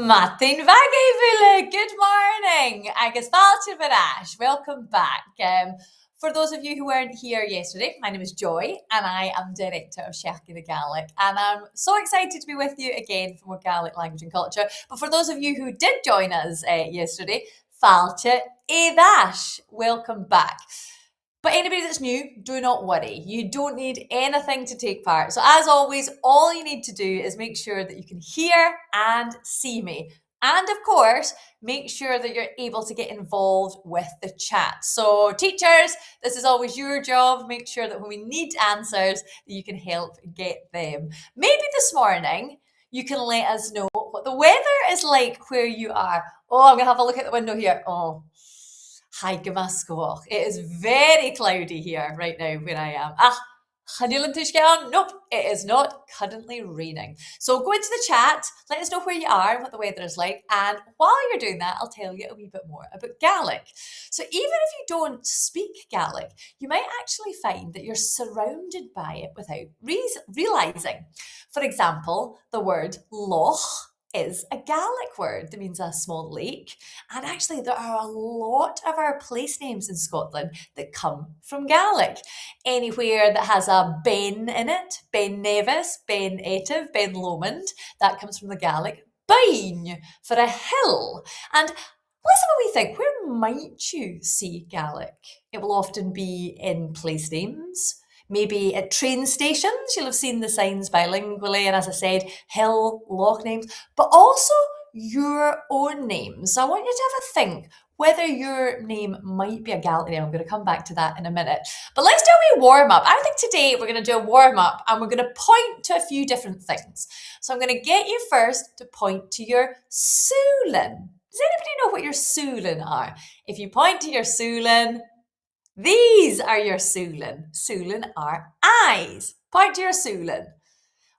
Martin Vagabule, good morning. Agus Falchin Barash, welcome back. For those of you who weren't here yesterday, my name is Joy and I am Director of Seachdain Gaelic, and I'm so excited to be with you again for more Gaelic language and culture. But for those of you who did join us yesterday, Falcha Edash, welcome back. But anybody that's new, do not worry. You don't need anything to take part. So as always, all you need to do is make sure that you can hear and see me. And of course, make sure that you're able to get involved with the chat. So teachers, this is always your job. Make sure that when we need answers, that you can help get them. Maybe this morning, you can let us know what the weather is like where you are. Oh, I'm going to have a look at the window here. Oh, hi, Gamasco. It is very cloudy here right now where I am. Nope, it is not currently raining. So go into the chat, let us know where you are and what the weather is like. And while you're doing that, I'll tell you a wee bit more about Gaelic. So even if you don't speak Gaelic, you might actually find that you're surrounded by it without realizing. For example, the word loch is a Gaelic word that means a small lake. And actually, there are a lot of our place names in Scotland that come from Gaelic. Anywhere that has a Ben in it, Ben Nevis, Ben Etive, Ben Lomond, that comes from the Gaelic. Bain for a hill. And listen what we think. Where might you see Gaelic? It will often be in place names. Maybe at train stations, you'll have seen the signs bilingually, and as I said, hill, loch names, but also your own names. So I want you to have a think whether your name might be a Gaelic name. I'm going to come back to that in a minute. But let's do a wee warm-up. I think today we're going to do a warm-up and we're going to point to a few different things. So I'm going to get you first to point to your sùilean. Does anybody know what your sùilean are? If you point to your sùilean, these are your sùilean. Sùilean are eyes. Point to your sùilean.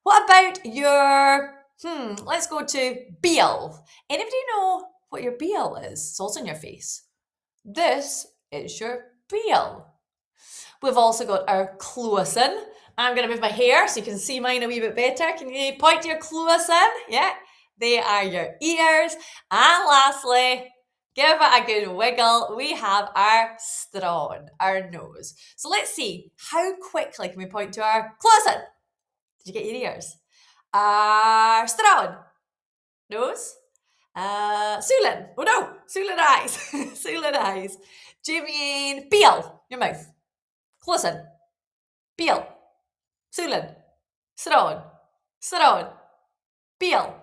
What about your, let's go to beul. Anybody know what your beul is? It's also on your face. This is your beul. We've also got our cluasan. I'm going to move my hair so you can see mine a wee bit better. Can you point to your cluasan? Yeah, they are your ears. And lastly, give it a good wiggle. We have our sròn, our nose. So let's see, how quickly can we point to our cluasan? Did you get your ears? Our sròn, nose. Sùilean, oh no, sùilean eyes. Sùilean eyes. Jimmy, beul, your mouth. Cluasan, beul, sùilean, sròn, sròn, beul,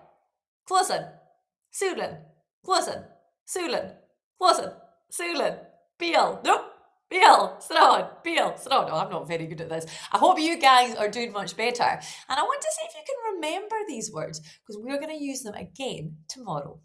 cluasan, sùilean, cluasan, sùilean, cluasan, sùilean, beul. Nope. Beul, sròn, beul, sròn. Oh, I'm not very good at this. I hope you guys are doing much better. And I want to see if you can remember these words because we're going to use them again tomorrow.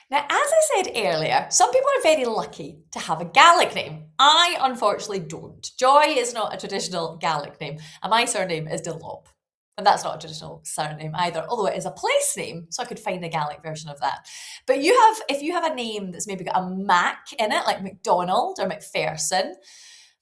Now, as I said earlier, some people are very lucky to have a Gaelic name. I unfortunately don't. Joy is not a traditional Gaelic name, and my surname is Dunlop. And that's not a traditional surname either, although it is a place name, so I could find a Gaelic version of that. But if you have a name that's maybe got a Mac in it, like McDonald or McPherson,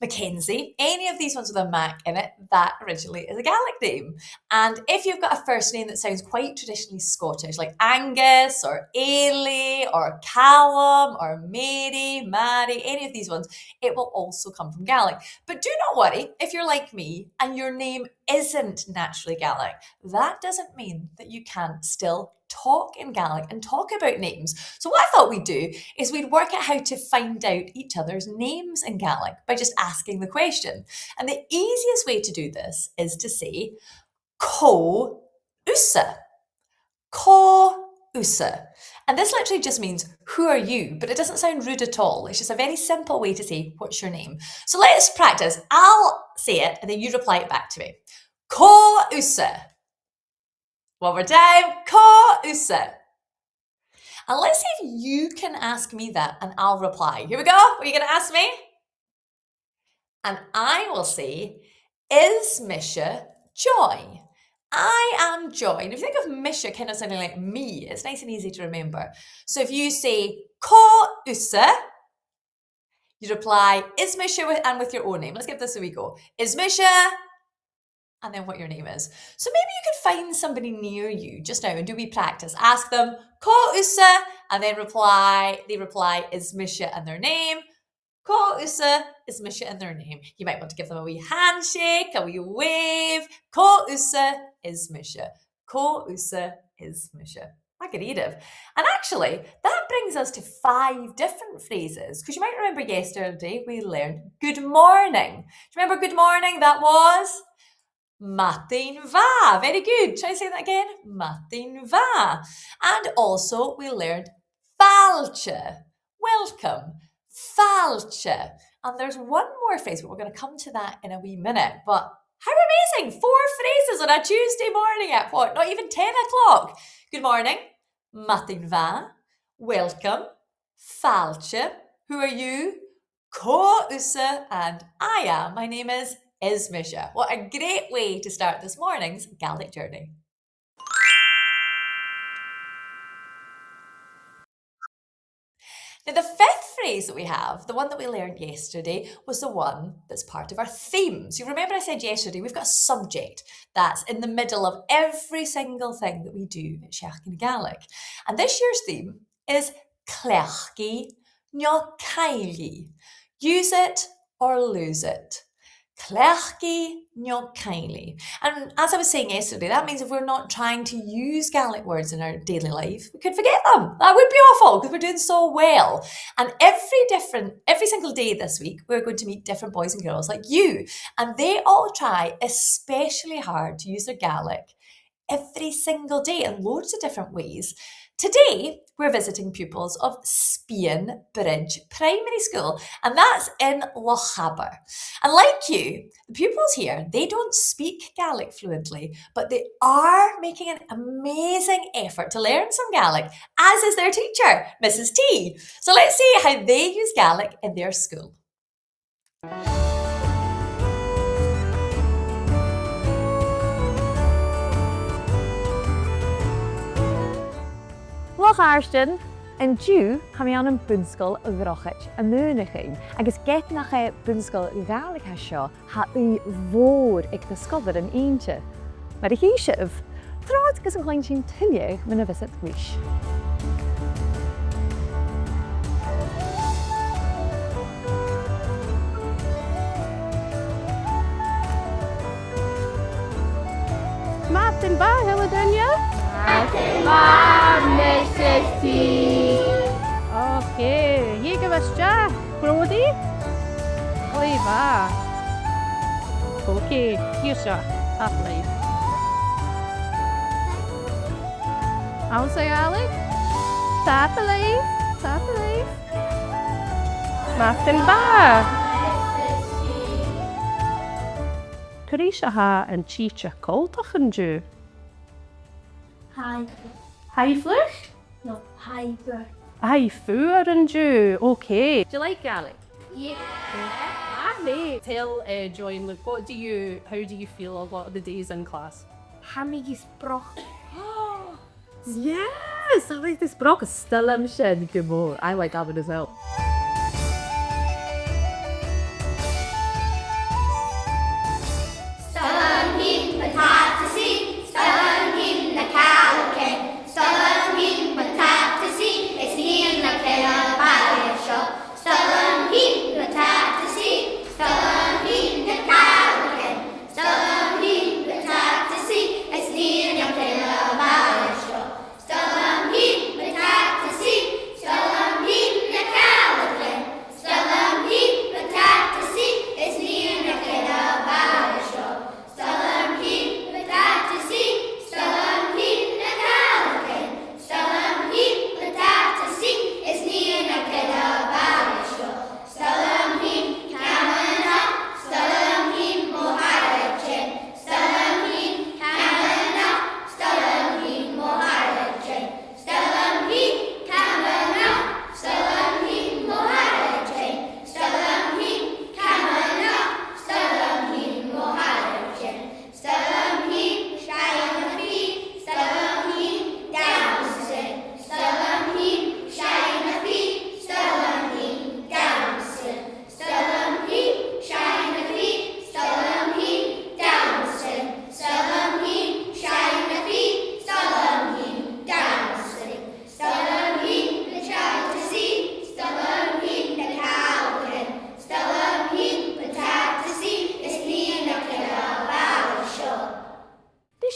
Mackenzie, any of these ones with a Mac in it, that originally is a Gaelic name. And if you've got a first name that sounds quite traditionally Scottish, like Angus or Ailey or Callum or Mary, any of these ones, it will also come from Gaelic. But do not worry if you're like me and your name isn't naturally Gaelic. That doesn't mean that you can't still talk in Gaelic and talk about names. So what I thought we'd do is we'd work out how to find out each other's names in Gaelic by just asking the question. And the easiest way to do this is to say co-usa. Co-usa. And this literally just means, who are you? But it doesn't sound rude at all. It's just a very simple way to say, what's your name? So let's practice. I'll say it and then you reply it back to me. Co-usa. One more time, co-usa. And let's see if you can ask me that and I'll reply. Here we go. What are you going to ask me? And I will say, is Misha Joy? I am Joy. And if you think of Misha kind of sounding like me, it's nice and easy to remember. So if you say co-usa, you reply, is Misha, and with your own name. Let's give this a wee go. Is Misha and then what your name is. So maybe you could find somebody near you just now and do we practice. Ask them, thusa, and then they reply, is mise and their name. Thusa is mise and their name. You might want to give them a wee handshake, a wee wave. Thusa is mise. Thusa is mise. Magaridav. And actually, that brings us to 5 different phrases. Because you might remember yesterday we learned good morning. Do you remember good morning? That was Matin va. Very good. Try to say that again. Matin va. And also we learned falche. Welcome. Falche. And there's one more phrase, but we're going to come to that in a wee minute. But how amazing! 4 phrases on a Tuesday morning at what? Not even 10 o'clock. Good morning. Matin va. Welcome. Falche. Who are you? Thusa. And I am. My name is mise. What a great way to start this morning's Gaelic journey. Now, the 5th phrase that we have, the one that we learned yesterday, was the one that's part of our theme. So you remember I said yesterday, we've got a subject that's in the middle of every single thing that we do at Seachdain Gaelic. And this year's theme is Cleachd nó caill. Use it or lose it. Cleachd nó caill. And as I was saying yesterday, that means if we're not trying to use Gaelic words in our daily life, we could forget them. That would be awful because we're doing so well. And every single day this week, we're going to meet different boys and girls like you. And they all try especially hard to use their Gaelic every single day in loads of different ways. Today, we're visiting pupils of Spean Bridge Primary School, and that's in Lochaber. And like you, the pupils here, they don't speak Gaelic fluently, but they are making an amazing effort to learn some Gaelic, as is their teacher, Mrs. T. So let's see how they use Gaelic in their school. Loch Arston and Jew have an bunscoil a grochit a múnachin, agus get nach a bunscoil Gaelic seo ha u vór ag discover an eintje. Maar de hiesje of thrád gus an kleintjin tilje when a visit wish. Martin ba hele dunja? Mrs. T. Okay, hier give us ja, Brody. Oliva. Okay, here's ja, lovely. I'll say Ali. Tapaleaf. Martin ba. Carisha ha and Chicha Coltach and Jew. Hi. Haiflich? No, hyper. Haifuer and Jew. Okay. Do you like Gaelic? Yeah. Lovely. Tell Joy and Luke, how do you feel a lot of the days in class? Hamig broch. Yes, I like this broch. Still am shed. Good more. I like that one as well.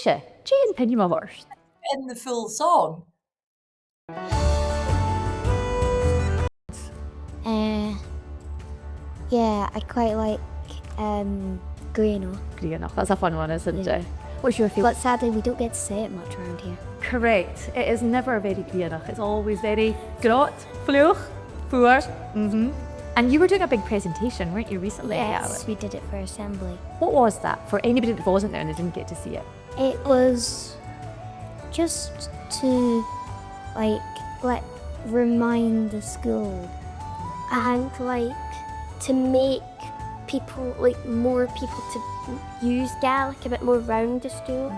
Mise, Jane Pinny Bòrd. In the full song. Yeah, I quite like Greenock. Greenock, that's a fun one, isn't it? What's your favourite? But sadly, we don't get to say it much around here. Correct. It is never very Greenock. It's always very grot, fluch, fuar. And you were doing a big presentation, weren't you, recently? Yes, we did it for assembly. What was that for anybody that wasn't there and they didn't get to see it? It was just to remind the school and to make people, more people to use Gaelic a bit more around the school.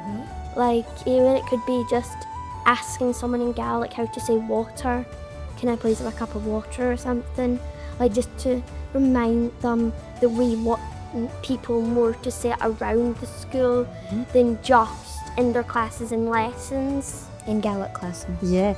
Even it could be just asking someone in Gaelic how to say water. Can I please have a cup of water or something? Just to remind them that we want people more to say it around the school than just in their classes and lessons. In Gaelic classes. Yeah.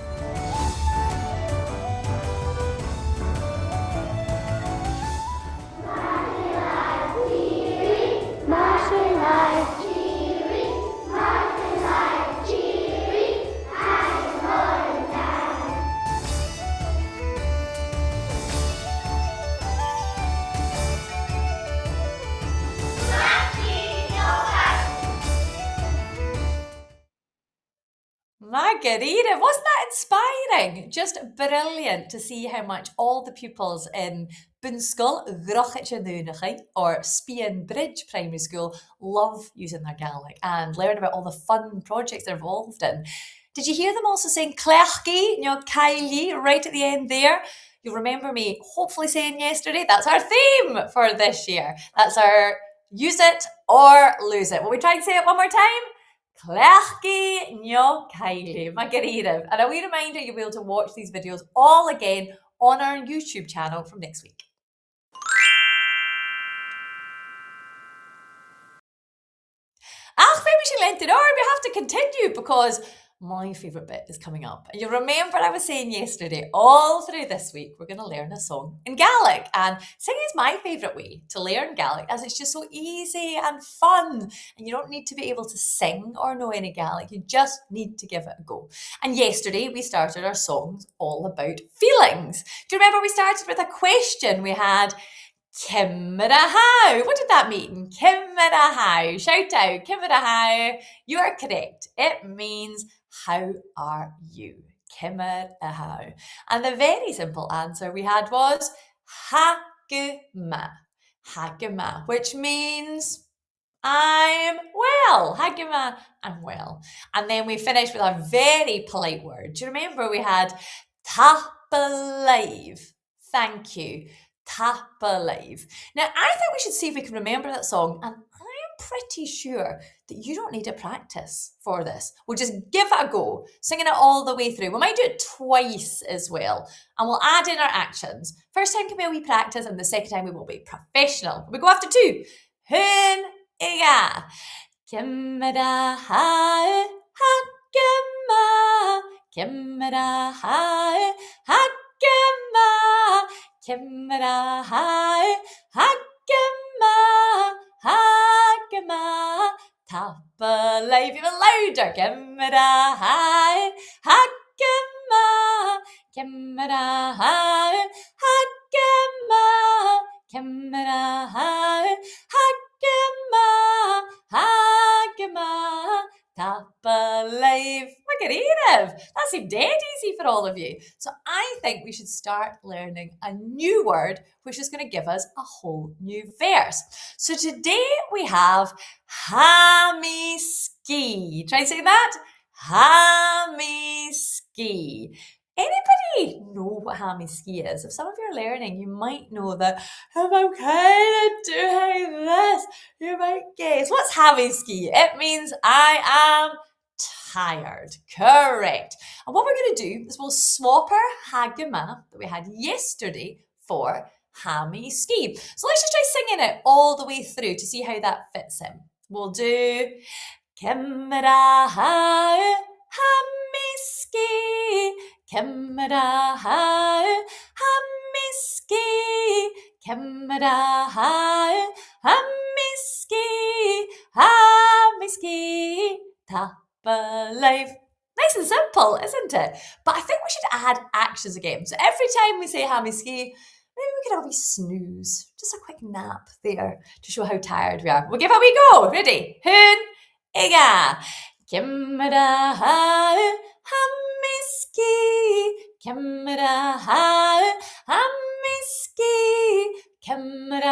Margarita, wasn't that inspiring? Just brilliant to see how much all the pupils in Gàidhlig or Spean Bridge Primary School love using their Gaelic and learn about all the fun projects they're involved in. Did you hear them also saying Cleachd, caill right at the end there? You'll remember me hopefully saying yesterday, that's our theme for this year. That's our use it or lose it. Will we try and say it one more time? Cleachd caill, Margarita. And a wee reminder, you'll be able to watch these videos all again on our YouTube channel from next week. Maybe she lent it or we have to continue because my favourite bit is coming up. And you remember I was saying yesterday, all through this week, we're going to learn a song in Gaelic. And singing is my favourite way to learn Gaelic as it's just so easy and fun. And you don't need to be able to sing or know any Gaelic. You just need to give it a go. And yesterday we started our songs all about feelings. Do you remember we started with a question? We had Ciamar how? What did that mean? Ciamar how? Shout out, Ciamar how? You are correct. It means how are you? Ciamar how? And the very simple answer we had was haguma. Haguma, which means I'm well. Haguma, I'm well. And then we finished with our very polite word. Do you remember we had tapalive? Thank you. Tapalive. Now, I think we should see if we can remember that song, and I'm pretty sure that you don't need to practice for this. We'll just give it a go, singing it all the way through. We might do it twice as well, and we'll add in our actions. First time can be a wee practice, and the second time we will be professional. We go after two. Hun iga. Ciamar how? Haguma. Ciamar how? Haguma. Ciamar how? Haguma. Haguma. Tapalive even louder. Ciamar how? Haguma. Ciamar how? Haguma. Ciamar how? Haguma. Haguma. Tapalive. Margarita, that seemed dead easy for all of you. So I think we should start learning a new word which is going to give us a whole new verse. So today we have mise. Try saying that. Mise. Anybody know what mise is? If some of you are learning, you might know that if I'm kind of doing this, you might guess. What's mise? It means I am tired. Correct. And what we're going to do is we'll swap our haguma that we had yesterday for mise. So let's just try singing it all the way through to see how that fits in. We'll do Ciamar how? Mise. Ciamar how? Mise. Ciamar how? Mise. Mise. tap alive. Nice and simple, isn't it? But I think we should add actions again. So every time we say mise, maybe we could have a wee snooze, just a quick nap there to show how tired we are. We'll give it a wee go. Ready? Hun, iga. Ciamar mise, Ciamar mise, Ciamar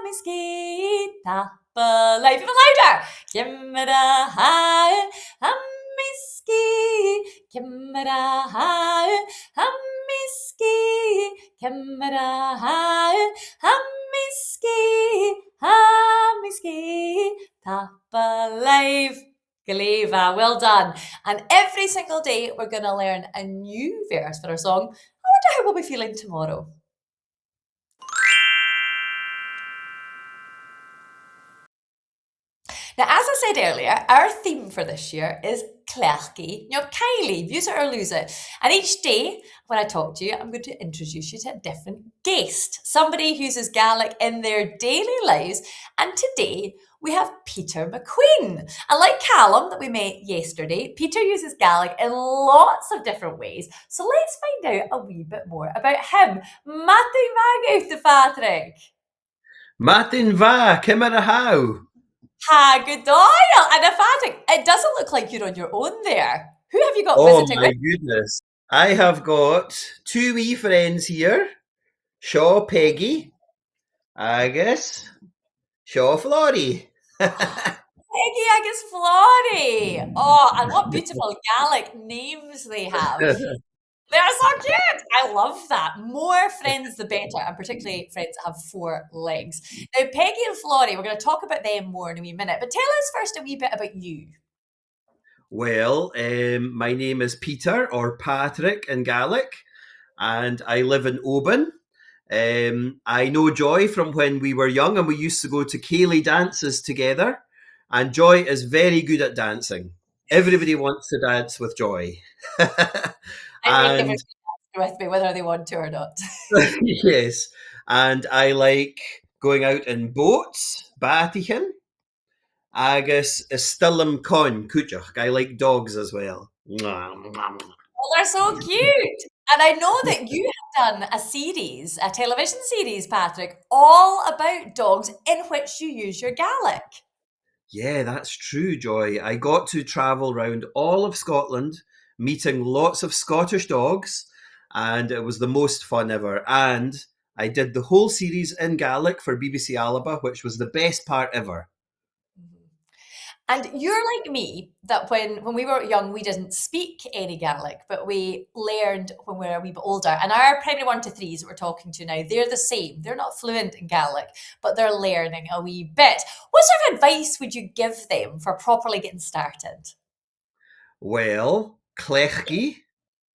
mise, tap alive. Even louder. Ciamar mise, Ciamar mise, Ciamar mise, tap alive. Gàidhlig, well done. And every single day we're going to learn a new verse for our song. I wonder how we'll be feeling tomorrow. Now, as I said earlier, our theme for this year is Cleachd, caill, use it or lose it. And each day when I talk to you, I'm going to introduce you to a different guest, somebody who uses Gaelic in their daily lives. And today we have Peter MacQueen. And like Callum that we met yesterday, Peter uses Gaelic in lots of different ways. So let's find out a wee bit more about him. Matti mag ut Patrick. Martin va, Ciamar how? Ha, good Doyle. And Patrick, it doesn't look like you're on your own there. Who have you got visiting Oh my with? goodness. I have got two wee friends here. Shaw Peggy, agus Shaw Florrie. Peggy agus Florrie. Oh, and what beautiful Gaelic names they have. They're so cute. I love that. More friends, the better, and particularly friends that have four legs. Now, Peggy and Florrie, we're going to talk about them more in a wee minute, but tell us first a wee bit about you. Well, my name is Peter, or Patrick in Gaelic, and I live in Oban. I know Joy from when we were young and we used to go to caill dances together, and Joy is very good at dancing. Everybody wants to dance with Joy. I make And everybody dance with me, whether they want to or not. yes, and I like going out in boats, batichen, agus stillim con, cúteach. I like dogs as well. Well, they're so cute. And I know that you have done a series, a television series, Patrick, all about dogs in which you use your Gaelic. Yeah, that's true, Joy. I got to travel around all of Scotland, meeting lots of Scottish dogs, and it was the most fun ever. And I did the whole series in Gaelic for BBC Alba, which was the best part ever. And you're like me, that when we were young, we didn't speak any Gaelic, but we learned when we were a wee bit older. And our primary 1 to 3s that we're talking to now, they're the same. They're not fluent in Gaelic, but they're learning a wee bit. What sort of advice would you give them for properly getting started? Well, Cleachd,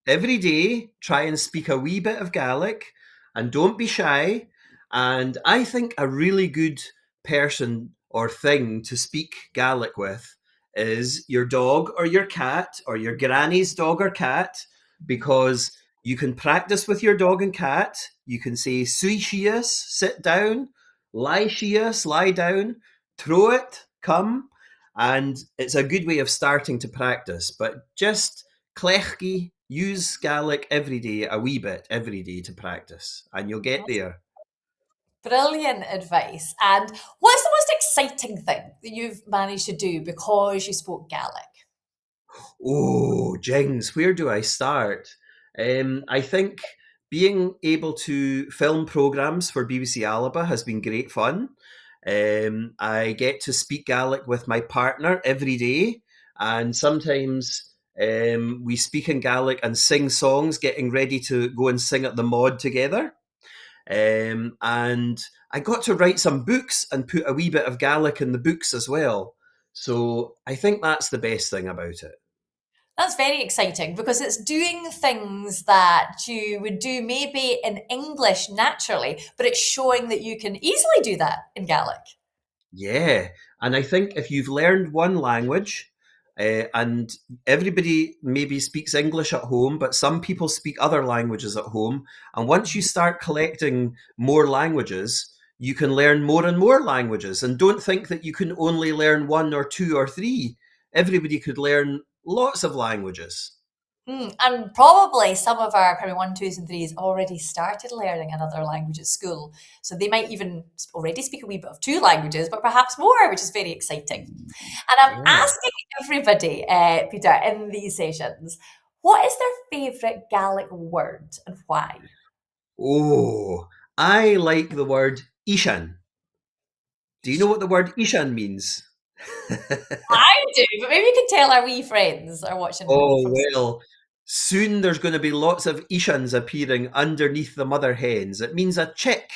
every day try and speak a wee bit of Gaelic and don't be shy. And I think a really good person or thing to speak Gaelic with is your dog or your cat or your granny's dog or cat, because you can practice with your dog and cat. You can say sùilean, sit down, sgìth, lie down, throw it, come. And it's a good way of starting to practice. But just Cleachd, use Gaelic every day, a wee bit every day to practice, and you'll get there. Brilliant advice. And what's the most exciting thing that you've managed to do because you spoke Gaelic? Oh, Jings, where do I start? I think being able to film programs for BBC Alba has been great fun. I get to speak Gaelic with my partner every day, and sometimes we speak in Gaelic and sing songs, getting ready to go and sing at the Bòrd together. And I got to write some books and put a wee bit of Gaelic in the books as well. So I think that's the best thing about it. That's very exciting because it's doing things that you would do maybe in English naturally, but it's showing that you can easily do that in Gaelic. Yeah, and I think if you've learned one language, and everybody maybe speaks English at home, but some people speak other languages at home. And once you start collecting more languages, you can learn more and more languages. And don't think that you can only learn 1 or 2 or 3. Everybody could learn lots of languages. And probably some of our primary 1, 2s and 3s already started learning another language at school. So they might even already speak a wee bit of 2 languages, but perhaps more, which is very exciting. And I'm asking everybody, Peter, in these sessions, what is their favourite Gaelic word and why? Oh, I like the word ishan. Do you know what the word ishan means? I do, but maybe you can tell our wee friends are watching. Oh, well, soon there's going to be lots of ishans appearing underneath the mother hens. It means a chick,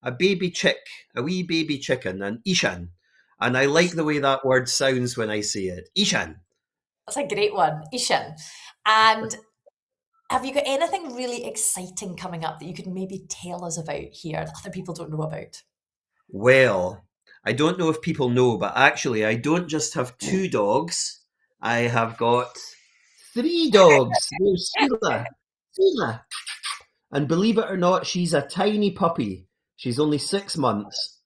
a baby chick, a wee baby chicken, an ishan. And I like the way that word sounds when I say it. Ishan. That's a great one, Ishan. And have you got anything really exciting coming up that you could maybe tell us about here that other people don't know about? Well, I don't know if people know, but actually I don't just have 2 dogs. I have got 3 dogs. There's Sula. And believe it or not, she's a tiny puppy. She's only 6 months.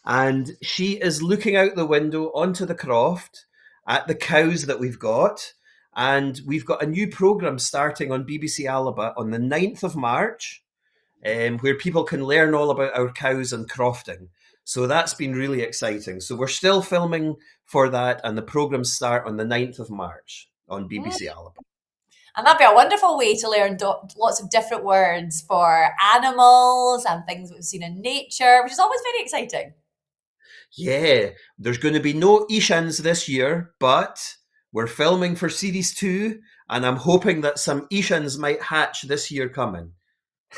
And she is looking out the window onto the croft at the cows that we've got. And we've got a new programme starting on BBC Alba on the 9th of March, where people can learn all about our cows and crofting. So that's been really exciting. So we're still filming for that, and the programmes start on the 9th of March on BBC Alba. And that'd be a wonderful way to learn lots of different words for animals and things we've seen in nature, which is always very exciting. Yeah, there's going to be no Ishans this year, but we're filming for series 2, and I'm hoping that some Ishans might hatch this year coming.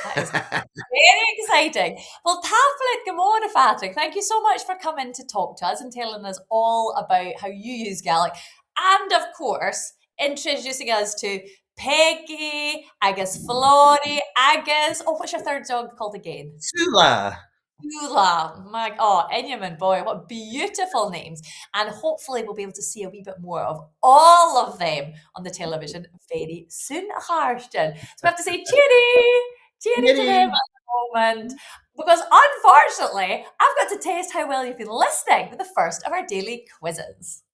That is very exciting. Well, Taflet Gamora Patrick, thank you so much for coming to talk to us and telling us all about how you use Gaelic, and of course, introducing us to Peggy, agus Flori, agus, what's your third dog called again? Sula. Bula, Inyaman boy, what beautiful names. And hopefully we'll be able to see a wee bit more of all of them on the television very soon, Harston. So we have to say cheery to them at the moment. Because unfortunately, I've got to test how well you've been listening with the first of our daily quizzes.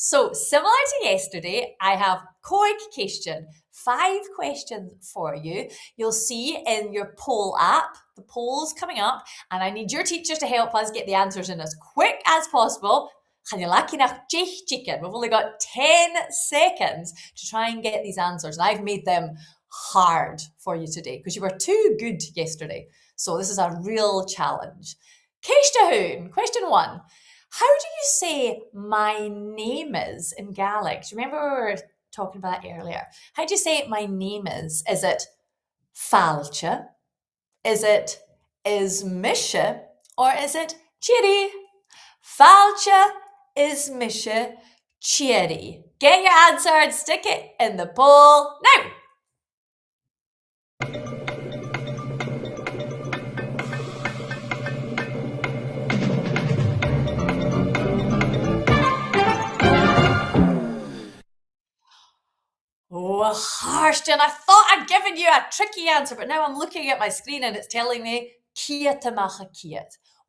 So, similar to yesterday, I have Coig question, 5 questions for you. You'll see in your poll app, the poll's coming up, and I need your teachers to help us get the answers in as quick as possible. We've only got 10 seconds to try and get these answers, and I've made them hard for you today because you were too good yesterday. So this is a real challenge. Question 1. How do you say my name is in Gaelic? Do you remember we were talking about that earlier? How do you say my name is? Is it falcha? Is it mise? Or is it chiri? Falcha, mise, chiri. Get your answer and stick it in the poll now. Oh, Harston, I thought I'd given you a tricky answer, but now I'm looking at my screen and it's telling me Kiat.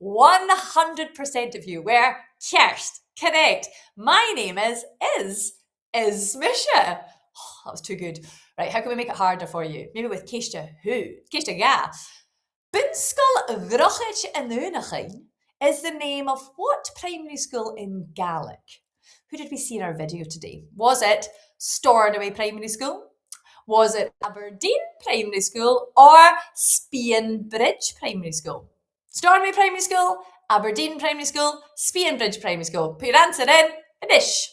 100% of you were Kerst. Correct. My name is Misha. Oh, that was too good. Right, how can we make it harder for you? Maybe with Keishta who? Keishta ga. Bunskal Vrochich Enunachin is the name of what primary school in Gaelic? Who did we see in our video today? Was it Stornoway Primary School? Was it Aberdeen Primary School or Spean Bridge Primary School? Stornoway Primary School, Aberdeen Primary School, Spean Bridge Primary School. Put your answer in the dish.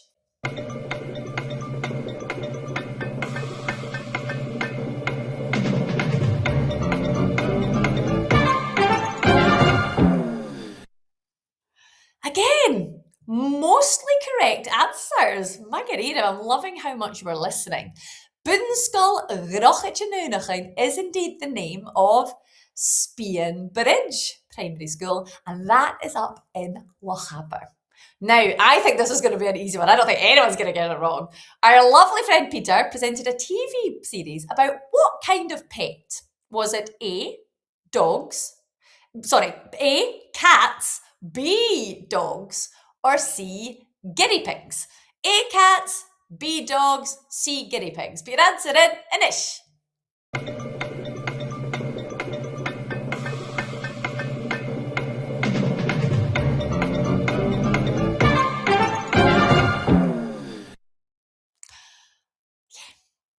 Again, mostly correct answers. Margarita, I'm loving how much you were listening. Bunskal Grochichenunachin is indeed the name of Spean Bridge Primary School, and that is up in Lochaber. Now, I think this is going to be an easy one. I don't think anyone's going to get it wrong. Our lovely friend Peter presented a TV series about what kind of pet? Was it A, cats, B, dogs, or C, guinea pigs? A, cats, B, dogs, C, guinea pigs. Put your answer in, Anish.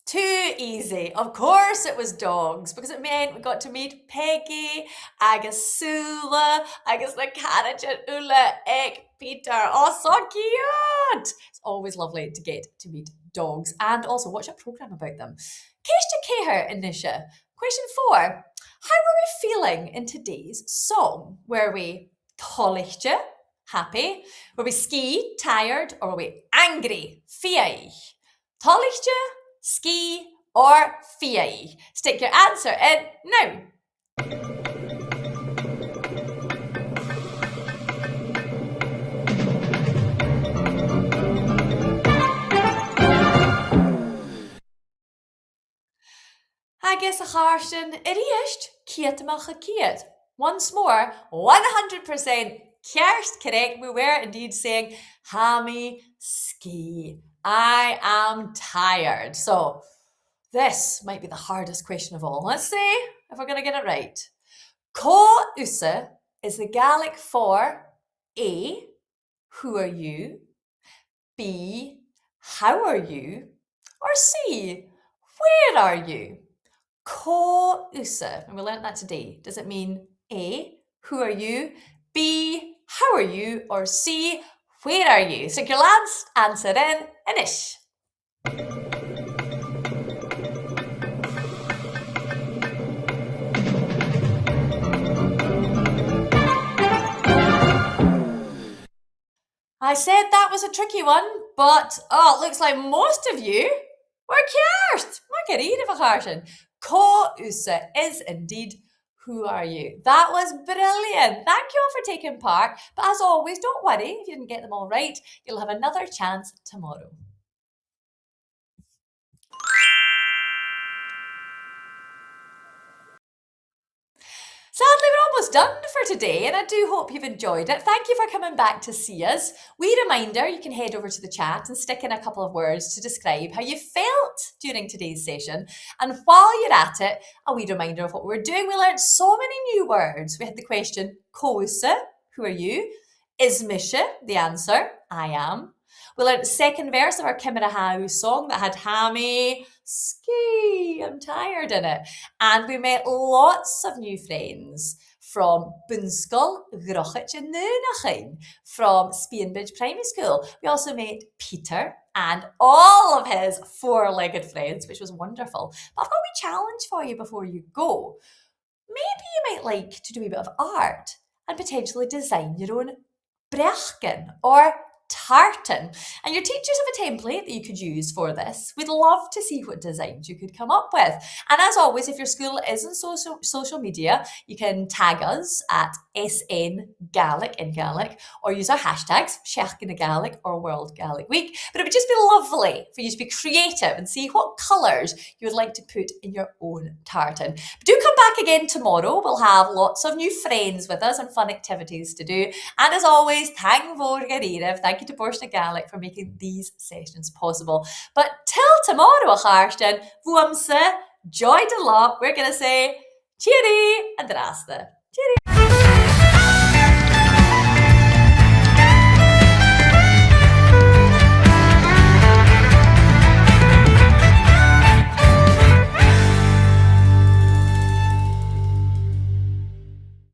Too easy. Of course it was dogs, because it meant we got to meet Peggy, agus Sula, agus na Carrigan Ula ag Peter. Oh, so cute! It's always lovely to get to meet dogs and also watch a programme about them. Céiste céthar Anisha. Question 4. How were we feeling in today's song? Were we Cleachd, happy? Were we ski, tired? Or were we angry, fiai? Cleachd, ski, or fiai? Stick your answer in now. Agus a cháirsin iríist Ciamar a Cleachd. Once more, 100% Kirst correct. We were indeed saying Hammy ski. I am tired. So this might be the hardest question of all. Let's see if we're going to get it right. Thusa is the Gaelic for A, who are you? B, how are you? Or C, where are you? Thusa, and we learned that today. Does it mean A, who are you? B, how are you? Or C, where are you? So your last answer in, Anish. I said that was a tricky one, but it looks like most of you were Kirst. My God, Thusa is indeed who are you? That was brilliant. Thank you all for taking part. But as always, don't worry if you didn't get them all right. You'll have another chance tomorrow. Sadly, we're almost done for today, and I do hope you've enjoyed it. Thank you for coming back to see us. Wee reminder, you can head over to the chat and stick in a couple of words to describe how you felt during today's session. And while you're at it, a wee reminder of what we're doing. We learned so many new words. We had the question, Thusa, who are you? Is mise, the answer, I am. We learned the second verse of our Ciamar song that had Hammy, ski, I'm tired in it. And we met lots of new friends from Bunskull, Gàidhlig and Nunachin, from Spean Bridge Primary School. We also met Peter and all of his four-legged friends, which was wonderful. But I've got a wee challenge for you before you go. Maybe you might like to do a bit of art and potentially design your own brechgen or tartan, and your teachers have a template that you could use for this. We'd love to see what designs you could come up with. And as always, if your school is on social media, you can tag us at SN Gaelic in Gaelic, or use our hashtags Seachdain Gaelic or World Gaelic Week. But it would just be lovely for you to be creative and see what colours you would like to put in your own tartan. But do come back again tomorrow. We'll have lots of new friends with us and fun activities to do. And as always, thank you to Bòrd Gaelic for making these sessions possible. But till tomorrow, Charston, vuamse, joy de lot, we're going to say cheery and rasta. Cheery.